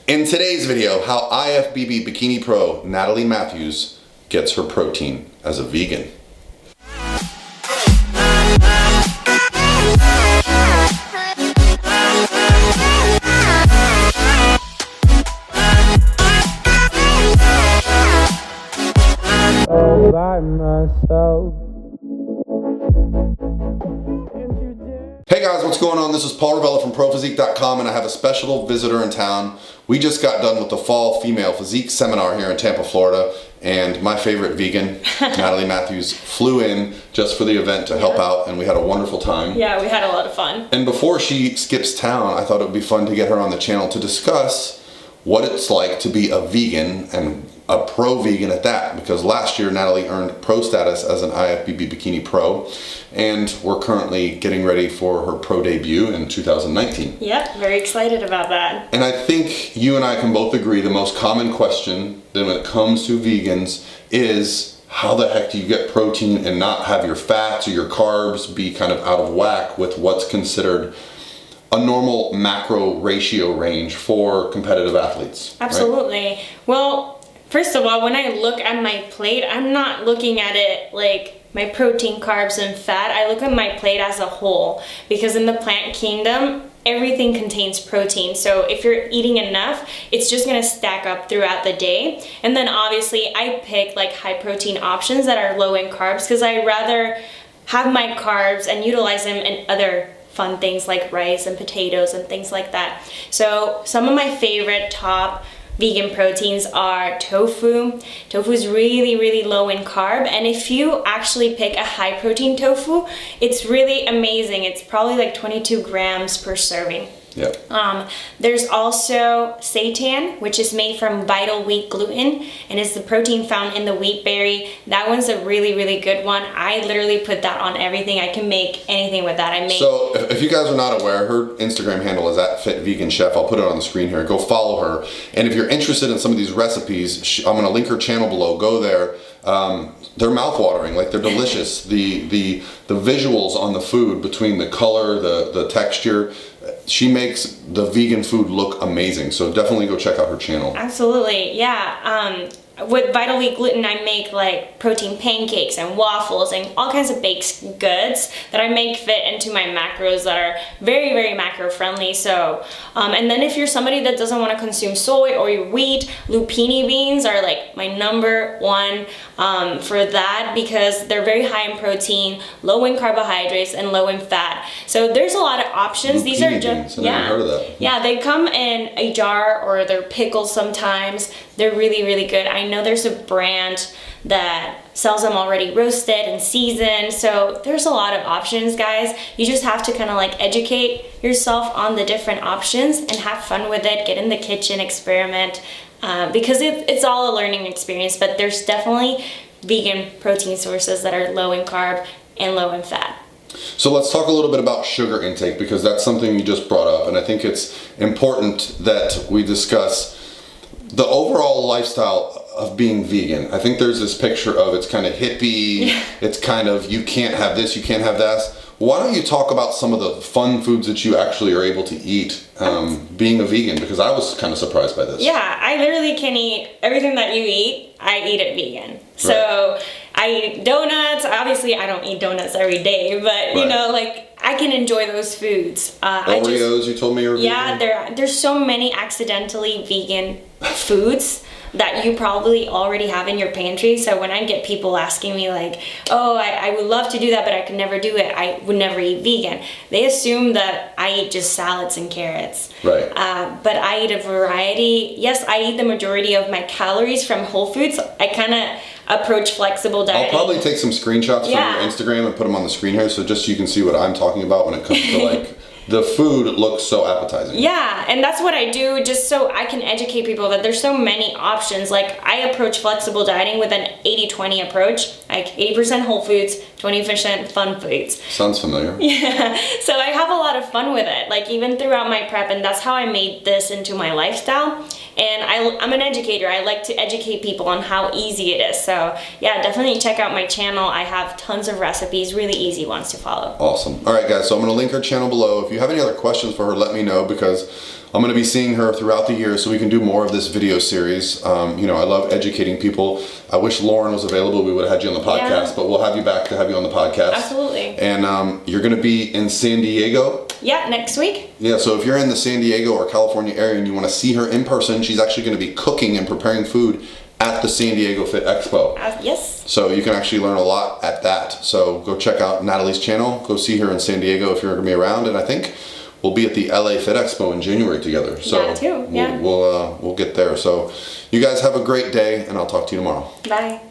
In today's video, how IFBB Bikini Pro Natalie Matthews gets her protein as a vegan. By myself. Hey guys, what's going on? This is Paul Ravella from ProPhysique.com, and I have a special visitor in town. We just got done with the Fall Female Physique Seminar here in Tampa, Florida, and my favorite vegan, Natalie Matthews, flew in just for the event to help out, and we had a wonderful time. Yeah, we had a lot of fun. And before she skips town, I thought it would be fun to get her on the channel to discuss what it's like to be a vegan, and a pro vegan at that, because last year Natalie earned pro status as an IFBB Bikini Pro, and we're currently getting ready for her pro debut in 2019. Yep, very excited about that. And I think you and I can both agree the most common question then when it comes to vegans is, how the heck do you get protein and not have your fats or your carbs be kind of out of whack with what's considered a normal macro ratio range for competitive athletes? Absolutely. Right? Well, first of all, when I look at my plate, I'm not looking at it like my protein, carbs, and fat. I look at my plate as a whole, because in the plant kingdom, everything contains protein. So if you're eating enough, it's just gonna stack up throughout the day. And then obviously I pick like high protein options that are low in carbs, because I rather have my carbs and utilize them in other fun things like rice and potatoes and things like that. So some of my favorite top vegan proteins are tofu. Tofu is really, really low in carb, and if you actually pick a high protein tofu, it's really amazing. It's probably like 22 grams per serving. Yep. There's also seitan, which is made from vital wheat gluten, and is the protein found in the wheat berry. That one's a really, really good one. I literally put that on everything. I can make anything with that. So if you guys are not aware, her Instagram handle is @FitVeganChef. I'll put it on the screen here. Go follow her. And if you're interested in some of these recipes, I'm going to link her channel below. Go there. They're mouthwatering, like they're delicious. The visuals on the food, between the color, the texture, she makes the vegan food look amazing. So definitely go check out her channel. Absolutely, yeah. With vital wheat gluten, I make like protein pancakes and waffles and all kinds of baked goods that I make fit into my macros that are very, very macro friendly. So, and then if you're somebody that doesn't want to consume soy or wheat, lupini beans are like my number one for that, because they're very high in protein, low in carbohydrates, and low in fat. So there's a lot of options. Lupini These are just, beans. I never heard of that. Yeah, they come in a jar or they're pickled sometimes. They're really, really good. I know there's a brand that sells them already roasted and seasoned. So there's a lot of options, guys. You just have to kind of like educate yourself on the different options and have fun with it. Get in the kitchen, experiment, because it's all a learning experience. But there's definitely vegan protein sources that are low in carb and low in fat. So let's talk a little bit about sugar intake, because that's something you just brought up, and I think it's important that we discuss the overall lifestyle of being vegan. I think there's this picture of it's kind of hippie, it's kind of you can't have this, you can't have that. Why don't you talk about some of the fun foods that you actually are able to eat being a vegan, because I was kind of surprised by this. Yeah, I literally can eat everything that you eat. I eat it vegan. So I eat donuts. Obviously, I don't eat donuts every day, but you know, like I can enjoy those foods. Oreos, you told me are vegan? Yeah, there's so many accidentally vegan foods that you probably already have in your pantry. So when I get people asking me like, oh, I would love to do that, but I could never do it, I would never eat vegan, they assume that I eat just salads and carrots. Right. But I eat a variety. Yes, I eat the majority of my calories from Whole Foods. I kind of approach flexible dieting. I'll probably take some screenshots from your Instagram and put them on the screen here, so just so you can see what I'm talking about when it comes to like the food looks so appetizing. Yeah, and that's what I do just so I can educate people that there's so many options. Like I approach flexible dieting with an 80-20 approach, like 80% whole foods, 20% fun foods. Sounds familiar. Yeah, so I have a lot of fun with it, like even throughout my prep, and that's how I made this into my lifestyle. And I'm an educator. I like to educate people on how easy it is. So yeah, definitely check out my channel. I have tons of recipes, really easy ones to follow. Awesome. All right, guys, so I'm going to link her channel below. If you have any other questions for her, let me know, because I'm going to be seeing her throughout the year so we can do more of this video series. You know, I love educating people. I wish Lauren was available. We would have had you on the podcast, but we'll have you back to have you on the podcast. Absolutely. And you're going to be in San Diego. Yeah, next week. Yeah, so if you're in the San Diego or California area and you want to see her in person, she's actually going to be cooking and preparing food at the San Diego Fit Expo. Yes. So you can actually learn a lot at that. So go check out Natalie's channel. Go see her in San Diego if you're going to be around. And I think we'll be at the LA Fit Expo in January together. So that too. Yeah. We'll get there. So you guys have a great day, and I'll talk to you tomorrow. Bye.